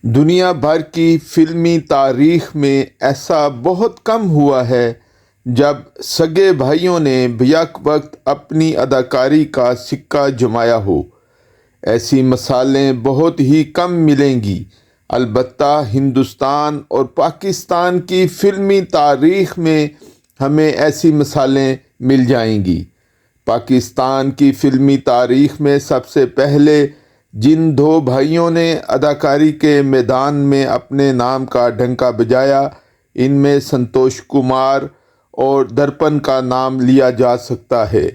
دنیا بھر کی فلمی تاریخ میں ایسا بہت کم ہوا ہے جب سگے بھائیوں نے بیک وقت اپنی اداکاری کا سکہ جمایا ہو۔ ایسی مثالیں بہت ہی کم ملیں گی، البتہ ہندوستان اور پاکستان کی فلمی تاریخ میں ہمیں ایسی مثالیں مل جائیں گی۔ پاکستان کی فلمی تاریخ میں سب سے پہلے جن دو بھائیوں نے اداکاری کے میدان میں اپنے نام کا ڈنکا بجایا، ان میں سنتوش کمار اور درپن کا نام لیا جا سکتا ہے۔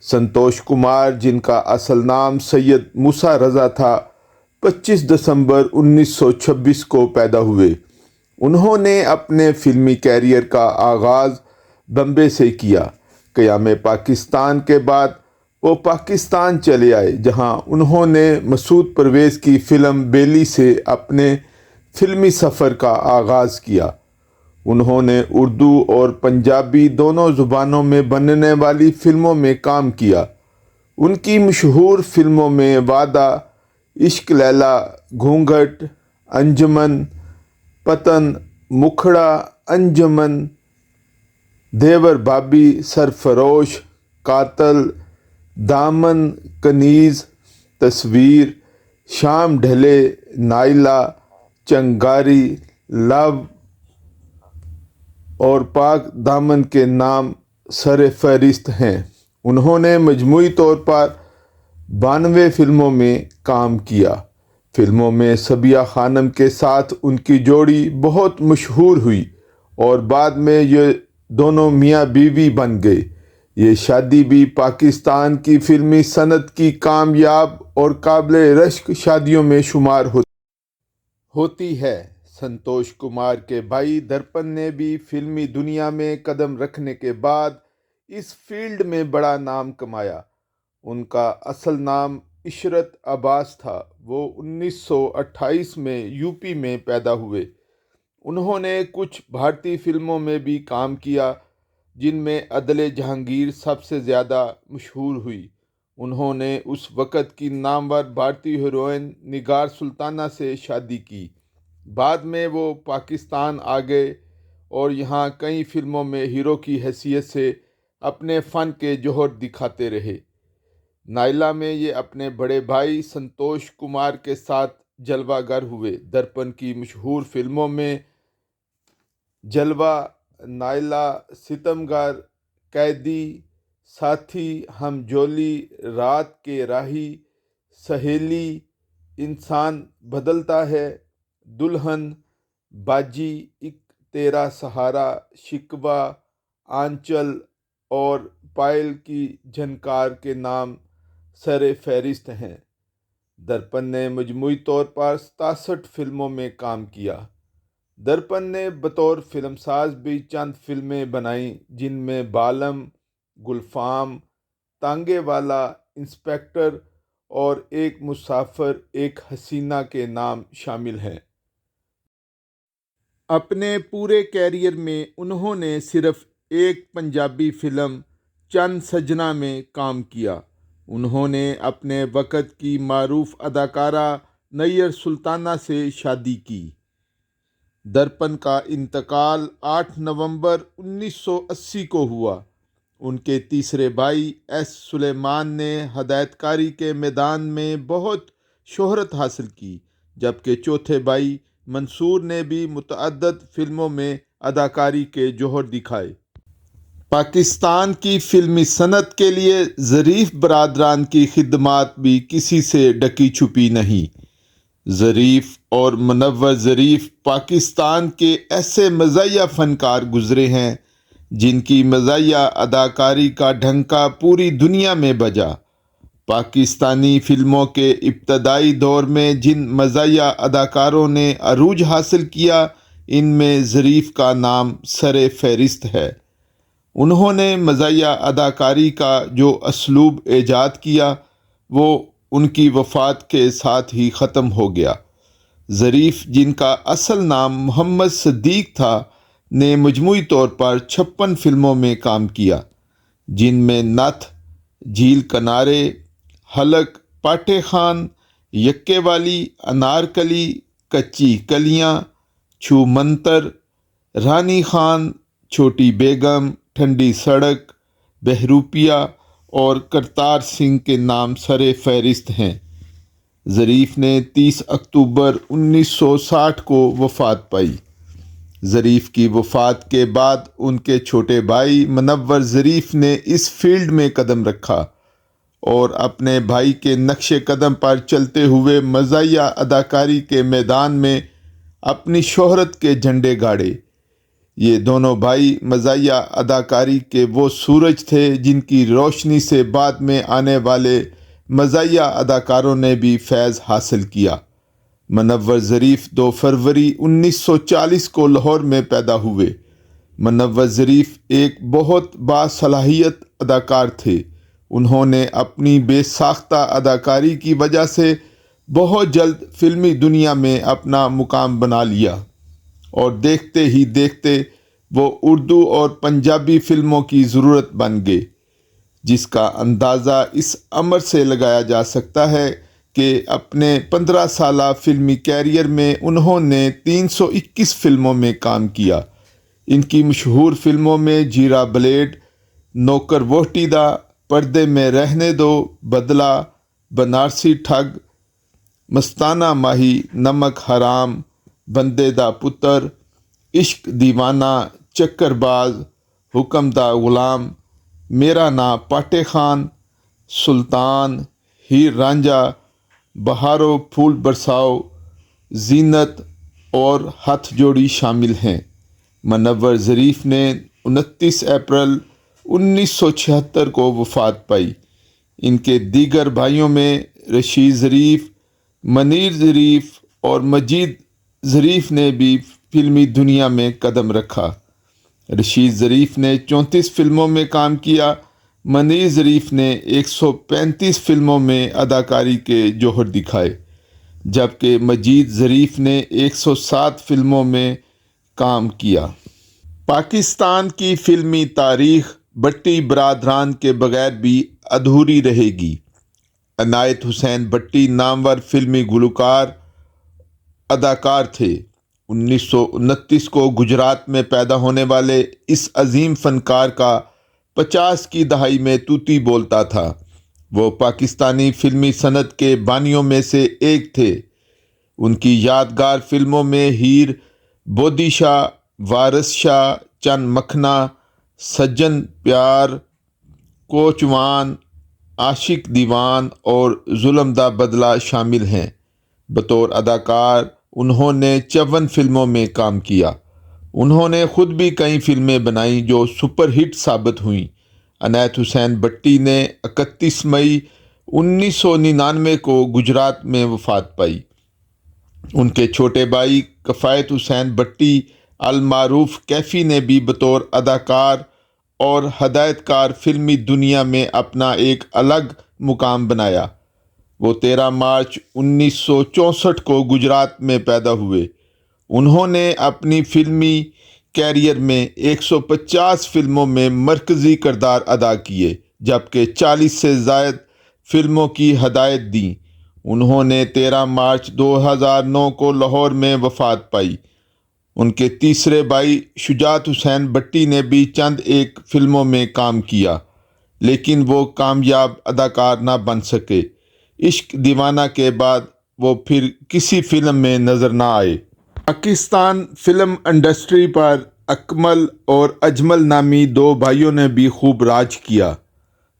سنتوش کمار، جن کا اصل نام سید موسیٰ رضا تھا، 25 دسمبر 1926 کو پیدا ہوئے۔ انہوں نے اپنے فلمی کیریئر کا آغاز بمبے سے کیا۔ قیام پاکستان کے بعد وہ پاکستان چلے آئے، جہاں انہوں نے مسعود پرویز کی فلم بیلی سے اپنے فلمی سفر کا آغاز کیا۔ انہوں نے اردو اور پنجابی دونوں زبانوں میں بننے والی فلموں میں کام کیا۔ ان کی مشہور فلموں میں وعدہ، عشق لیلا، گھونگھٹ، انجمن، پتن، مکھڑا، انجمن، دیور بھابھی، سرفروش، قاتل، دامن، کنیز، تصویر، شام ڈھلے، نائلہ، چنگاری، لو اور پاک دامن کے نام سر فہرست ہیں۔ انہوں نے مجموعی طور پر 92 فلموں میں کام کیا۔ فلموں میں صبیہ خانم کے ساتھ ان کی جوڑی بہت مشہور ہوئی اور بعد میں یہ دونوں میاں بیوی بن گئے۔ یہ شادی بھی پاکستان کی فلمی صنعت کی کامیاب اور قابل رشک شادیوں میں شمار ہوتی ہے۔ سنتوش کمار کے بھائی درپن نے بھی فلمی دنیا میں قدم رکھنے کے بعد اس فیلڈ میں بڑا نام کمایا۔ ان کا اصل نام عشرت عباس تھا۔ وہ 1928 میں یوپی میں پیدا ہوئے۔ انہوں نے کچھ بھارتی فلموں میں بھی کام کیا، جن میں عدل جہانگیر سب سے زیادہ مشہور ہوئی۔ انہوں نے اس وقت کی نامور بھارتی ہیروئن نگار سلطانہ سے شادی کی۔ بعد میں وہ پاکستان آ گئے اور یہاں کئی فلموں میں ہیرو کی حیثیت سے اپنے فن کے جوہر دکھاتے رہے۔ نائلہ میں یہ اپنے بڑے بھائی سنتوش کمار کے ساتھ جلوہ گر ہوئے۔ درپن کی مشہور فلموں میں جلوہ، نائلہ، ستمگر، قیدی، ساتھی، ہم جولی، رات کے راہی، سہیلی، انسان بدلتا ہے، دلہن، باجی، ایک تیرا سہارا، شکوہ، آنچل اور پائل کی جھنکار کے نام سر فہرست ہیں۔ درپن نے مجموعی طور پر 67 فلموں میں کام کیا۔ درپن نے بطور فلم ساز بھی چند فلمیں بنائیں، جن میں بالم، گلفام، تانگے والا، انسپکٹر اور ایک مسافر ایک حسینہ کے نام شامل ہیں۔ اپنے پورے کیریئر میں انہوں نے صرف ایک پنجابی فلم چن سجنا میں کام کیا۔ انہوں نے اپنے وقت کی معروف اداکارہ نیّر سلطانہ سے شادی کی۔ درپن کا انتقال 8 نومبر 1980 کو ہوا۔ ان کے تیسرے بھائی ایس سلیمان نے ہدایت کاری کے میدان میں بہت شہرت حاصل کی، جبکہ چوتھے بھائی منصور نے بھی متعدد فلموں میں اداکاری کے جوہر دکھائے۔ پاکستان کی فلمی صنعت کے لیے ظریف برادران کی خدمات بھی کسی سے ڈھکی چھپی نہیں۔ ظریف اور منور ظریف پاکستان کے ایسے مزاحیہ فنکار گزرے ہیں، جن کی مزاحیہ اداکاری کا ڈنکا پوری دنیا میں بجا۔ پاکستانی فلموں کے ابتدائی دور میں جن مزاحیہ اداکاروں نے عروج حاصل کیا، ان میں ظریف کا نام سر فہرست ہے۔ انہوں نے مزاحیہ اداکاری کا جو اسلوب ایجاد کیا، وہ ان کی وفات کے ساتھ ہی ختم ہو گیا۔ ظریف، جن کا اصل نام محمد صدیق تھا، نے مجموعی طور پر 56 فلموں میں کام کیا، جن میں نتھ، جھیل کنارے، حلق، پاٹھے خان، یکے والی، انارکلی، کچی کلیاں، چھو منتر، رانی خان، چھوٹی بیگم، ٹھنڈی سڑک، بہروپیہ اور کرتار سنگھ کے نام سر فہرست ہیں۔ ظریف نے 30 اکتوبر 1960 کو وفات پائی۔ ظریف کی وفات کے بعد ان کے چھوٹے بھائی منور ظریف نے اس فیلڈ میں قدم رکھا اور اپنے بھائی کے نقش قدم پر چلتے ہوئے مزاحیہ اداکاری کے میدان میں اپنی شہرت کے جھنڈے گاڑے۔ یہ دونوں بھائی مزاحیہ اداکاری کے وہ سورج تھے جن کی روشنی سے بعد میں آنے والے مزاحیہ اداکاروں نے بھی فیض حاصل کیا۔ منور ظریف 2 فروری 1940 کو لاہور میں پیدا ہوئے۔ منور ظریف ایک بہت باصلاحیت اداکار تھے۔ انہوں نے اپنی بے ساختہ اداکاری کی وجہ سے بہت جلد فلمی دنیا میں اپنا مقام بنا لیا اور دیکھتے ہی دیکھتے وہ اردو اور پنجابی فلموں کی ضرورت بن گئے، جس کا اندازہ اس امر سے لگایا جا سکتا ہے کہ اپنے 15 سالہ فلمی کیریئر میں انہوں نے 321 فلموں میں کام کیا۔ ان کی مشہور فلموں میں جیرا بلیڈ، نوکر ووٹی دا، پردے میں رہنے دو، بدلہ، بنارسی ٹھگ، مستانہ ماہی، نمک حرام، بندے دا پتر، عشق دیوانہ، چکر باز، حکم دا غلام، میرا ناں پاٹے خان، سلطان، ہیر رانجھا، بہارو پھول برساؤ، زینت اور ہتھ جوڑی شامل ہیں۔ منور ظریف نے 29 اپریل 1976 کو وفات پائی۔ ان کے دیگر بھائیوں میں رشید ظریف، منیر ظریف اور مجید ظریف نے بھی فلمی دنیا میں قدم رکھا۔ رشید ظریف نے 34 فلموں میں کام کیا۔ منیر ظریف نے 135 فلموں میں اداکاری کے جوہر دکھائے، جبکہ مجید ظریف نے 107 فلموں میں کام کیا۔ پاکستان کی فلمی تاریخ بھٹی برادران کے بغیر بھی ادھوری رہے گی۔ عنایت حسین بھٹی نامور فلمی گلوکار، اداکار تھے۔ 1929 کو گجرات میں پیدا ہونے والے اس عظیم فنکار کا 50 کی دہائی میں طوطی بولتا تھا۔ وہ پاکستانی فلمی صنعت کے بانیوں میں سے ایک تھے۔ ان کی یادگار فلموں میں ہیر، بودی شاہ، وارث شاہ، چند مکھنا، سجن پیار، کوچوان، عاشق دیوان اور ظلم دا بدلہ شامل ہیں۔ بطور اداکار انہوں نے 54 فلموں میں کام کیا۔ انہوں نے خود بھی کئی فلمیں بنائیں جو سپر ہٹ ثابت ہوئیں۔ عنایت حسین بھٹی نے 31 مئی 1999 کو گجرات میں وفات پائی۔ ان کے چھوٹے بھائی کفایت حسین بھٹی المعروف کیفی نے بھی بطور اداکار اور ہدایت کار فلمی دنیا میں اپنا ایک الگ مقام بنایا۔ وہ 13 مارچ 1964 کو گجرات میں پیدا ہوئے۔ انہوں نے اپنی فلمی کیریئر میں 150 فلموں میں مرکزی کردار ادا کیے، جبکہ 40 سے زائد فلموں کی ہدایت دیں۔ انہوں نے 13 مارچ 2009 کو لاہور میں وفات پائی۔ ان کے تیسرے بھائی شجاعت حسین بھٹی نے بھی چند ایک فلموں میں کام کیا، لیکن وہ کامیاب اداکار نہ بن سکے۔ عشق دیوانہ کے بعد وہ پھر کسی فلم میں نظر نہ آئے۔ پاکستان فلم انڈسٹری پر اکمل اور اجمل نامی 2 بھائیوں نے بھی خوب راج کیا۔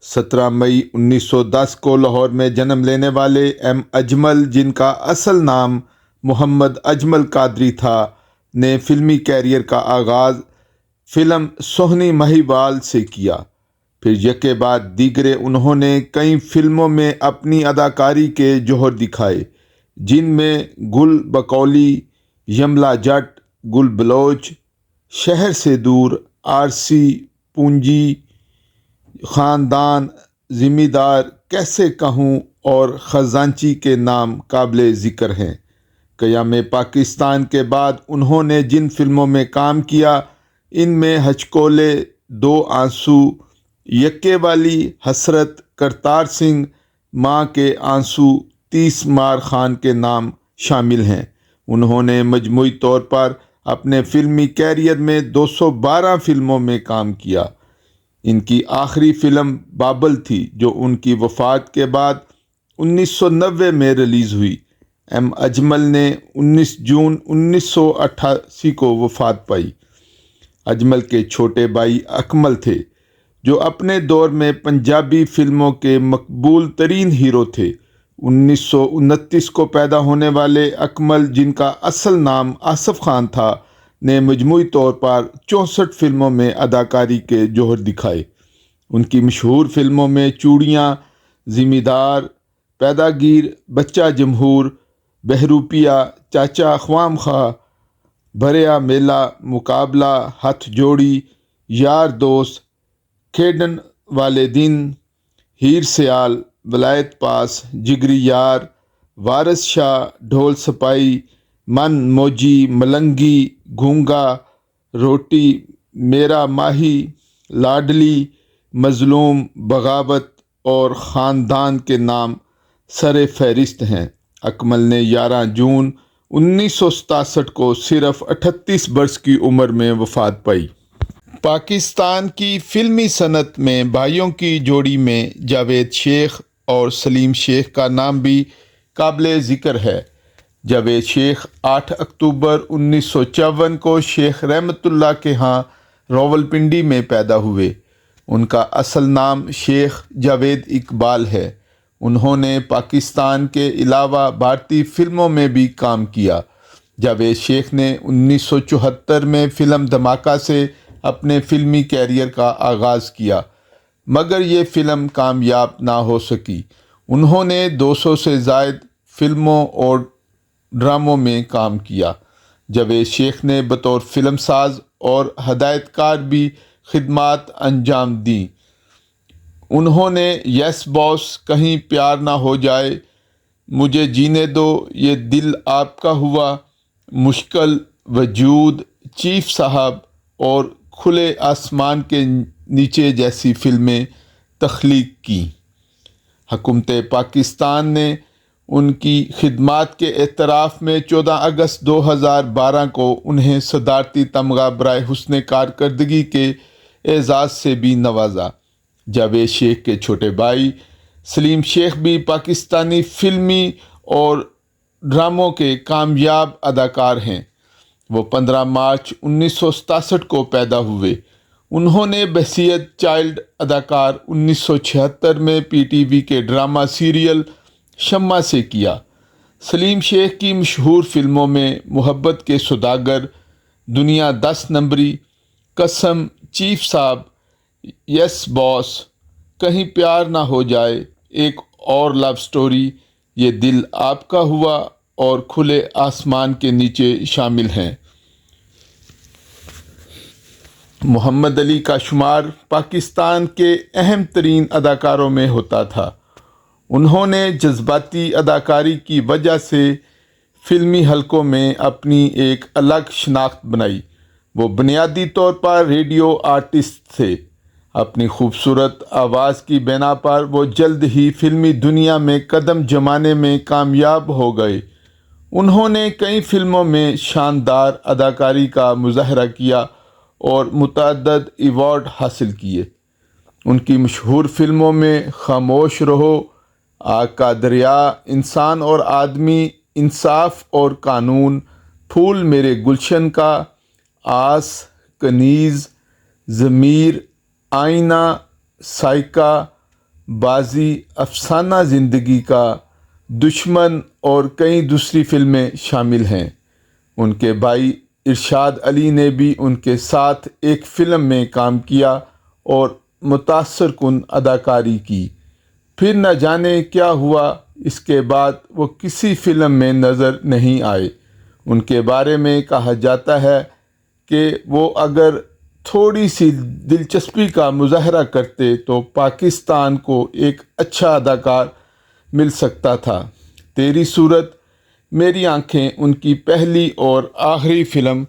17 مئی 1910 کو لاہور میں جنم لینے والے ایم اجمل، جن کا اصل نام محمد اجمل قادری تھا، نے فلمی کیریئر کا آغاز فلم سوہنی مہیوال سے کیا۔ پھر یکے بعد دیگرے انہوں نے کئی فلموں میں اپنی اداکاری کے جوہر دکھائے، جن میں گل بقولی، یملا جٹ، گل بلوچ، شہر سے دور، آرسی، پونجی، خاندان، ذمہ دار، کیسے کہوں اور خزانچی کے نام قابل ذکر ہیں۔ قیام پاکستان کے بعد انہوں نے جن فلموں میں کام کیا، ان میں ہچکولے، 2 آنسو، یکے والی، حسرت، کرتار سنگھ، ماں کے آنسو، 30 مار خان کے نام شامل ہیں۔ انہوں نے مجموعی طور پر اپنے فلمی کیریئر میں 212 فلموں میں کام کیا۔ ان کی آخری فلم بابل تھی جو ان کی وفات کے بعد 1990 میں ریلیز ہوئی۔ ایم اجمل نے 19 جون 1988 کو وفات پائی۔ اجمل کے چھوٹے بھائی اکمل تھے جو اپنے دور میں پنجابی فلموں کے مقبول ترین ہیرو تھے۔ 1929 کو پیدا ہونے والے اکمل، جن کا اصل نام آصف خان تھا، نے مجموعی طور پر 64 فلموں میں اداکاری کے جوہر دکھائے۔ ان کی مشہور فلموں میں چوڑیاں، ذمہ دار، پیداگیر، بچہ جمہور، بہروپیہ، چاچا خوام خواہ، بھریا میلہ، مقابلہ، ہتھ جوڑی، یار دوست، کھیڈن والے دن، ہیر سیال، ولایت پاس، جگری یار، وارث شاہ، ڈھول سپائی، من موجی، ملنگی، گونگا، روٹی، میرا ماہی، لاڈلی، مظلوم، بغاوت اور خاندان کے نام سر فہرست ہیں۔ اکمل نے 11 جون 1967 کو صرف 38 برس کی عمر میں وفات پائی۔ پاکستان کی فلمی صنعت میں بھائیوں کی جوڑی میں جاوید شیخ اور سلیم شیخ کا نام بھی قابل ذکر ہے۔ جاوید شیخ 8 اکتوبر 1954 کو شیخ رحمت اللہ کے ہاں راولپنڈی میں پیدا ہوئے۔ ان کا اصل نام شیخ جاوید اقبال ہے۔ انہوں نے پاکستان کے علاوہ بھارتی فلموں میں بھی کام کیا۔ جاوید شیخ نے 1974 میں فلم دھماکہ سے اپنے فلمی کیریئر کا آغاز کیا، مگر یہ فلم کامیاب نہ ہو سکی۔ انہوں نے 200 سے زائد فلموں اور ڈراموں میں کام کیا۔ جاوید شیخ نے بطور فلم ساز اور ہدایت کار بھی خدمات انجام دیں۔ انہوں نے یس باس، کہیں پیار نہ ہو جائے، مجھے جینے دو، یہ دل آپ کا ہوا، مشکل، وجود، چیف صاحب اور کھلے آسمان کے نیچے جیسی فلمیں تخلیق کی۔ حکومت پاکستان نے ان کی خدمات کے اعتراف میں 14 اگست 2012 کو انہیں صدارتی تمغہ برائے حسن کارکردگی کے اعزاز سے بھی نوازا۔ جاوید شیخ کے چھوٹے بھائی سلیم شیخ بھی پاکستانی فلمی اور ڈراموں کے کامیاب اداکار ہیں۔ وہ 15 مارچ 1967 کو پیدا ہوئے۔ انہوں نے بحیثیت چائلڈ اداکار 1976 میں پی ٹی وی کے ڈرامہ سیریل شمع سے کیا۔ سلیم شیخ کی مشہور فلموں میں محبت کے سوداگر، دنیا 10 نمبری، قسم، چیف صاحب، یس باس، کہیں پیار نہ ہو جائے، ایک اور لو سٹوری، یہ دل آپ کا ہوا اور کھلے آسمان کے نیچے شامل ہیں۔ محمد علی کا شمار پاکستان کے اہم ترین اداکاروں میں ہوتا تھا۔ انہوں نے جذباتی اداکاری کی وجہ سے فلمی حلقوں میں اپنی ایک الگ شناخت بنائی۔ وہ بنیادی طور پر ریڈیو آرٹسٹ تھے۔ اپنی خوبصورت آواز کی بنا پر وہ جلد ہی فلمی دنیا میں قدم جمانے میں کامیاب ہو گئے۔ انہوں نے کئی فلموں میں شاندار اداکاری کا مظاہرہ کیا اور متعدد ایوارڈ حاصل کیے۔ ان کی مشہور فلموں میں خاموش رہو، آگ کا دریا، انسان اور آدمی، انصاف اور قانون، پھول میرے گلشن کا، آس، کنیز، ضمیر، آئینہ، سائیکا، بازی، افسانہ زندگی کا، دشمن اور کئی دوسری فلمیں شامل ہیں۔ ان کے بھائی ارشاد علی نے بھی ان کے ساتھ ایک فلم میں کام کیا اور متاثر کن اداکاری کی۔ پھر نہ جانے کیا ہوا، اس کے بعد وہ کسی فلم میں نظر نہیں آئے۔ ان کے بارے میں کہا جاتا ہے کہ وہ اگر تھوڑی سی دلچسپی کا مظاہرہ کرتے تو پاکستان کو ایک اچھا اداکار مل سکتا تھا۔ تیری صورت میری آنکھیں ان کی پہلی اور آخری فلم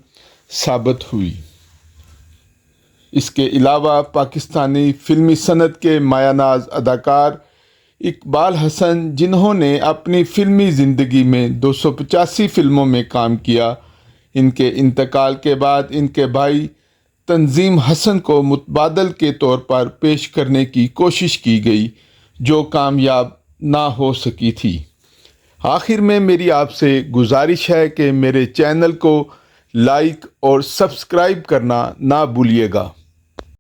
ثابت ہوئی۔ اس کے علاوہ پاکستانی فلمی صنعت کے مایہ ناز اداکار اقبال حسن، جنہوں نے اپنی فلمی زندگی میں 285 فلموں میں کام کیا، ان کے انتقال کے بعد ان کے بھائی تنظیم حسن کو متبادل کے طور پر پیش کرنے کی کوشش کی گئی، جو کامیاب نہ ہو سکی تھی۔ آخر میں میری آپ سے گزارش ہے کہ میرے چینل کو لائک اور سبسکرائب کرنا نہ بھولیے گا۔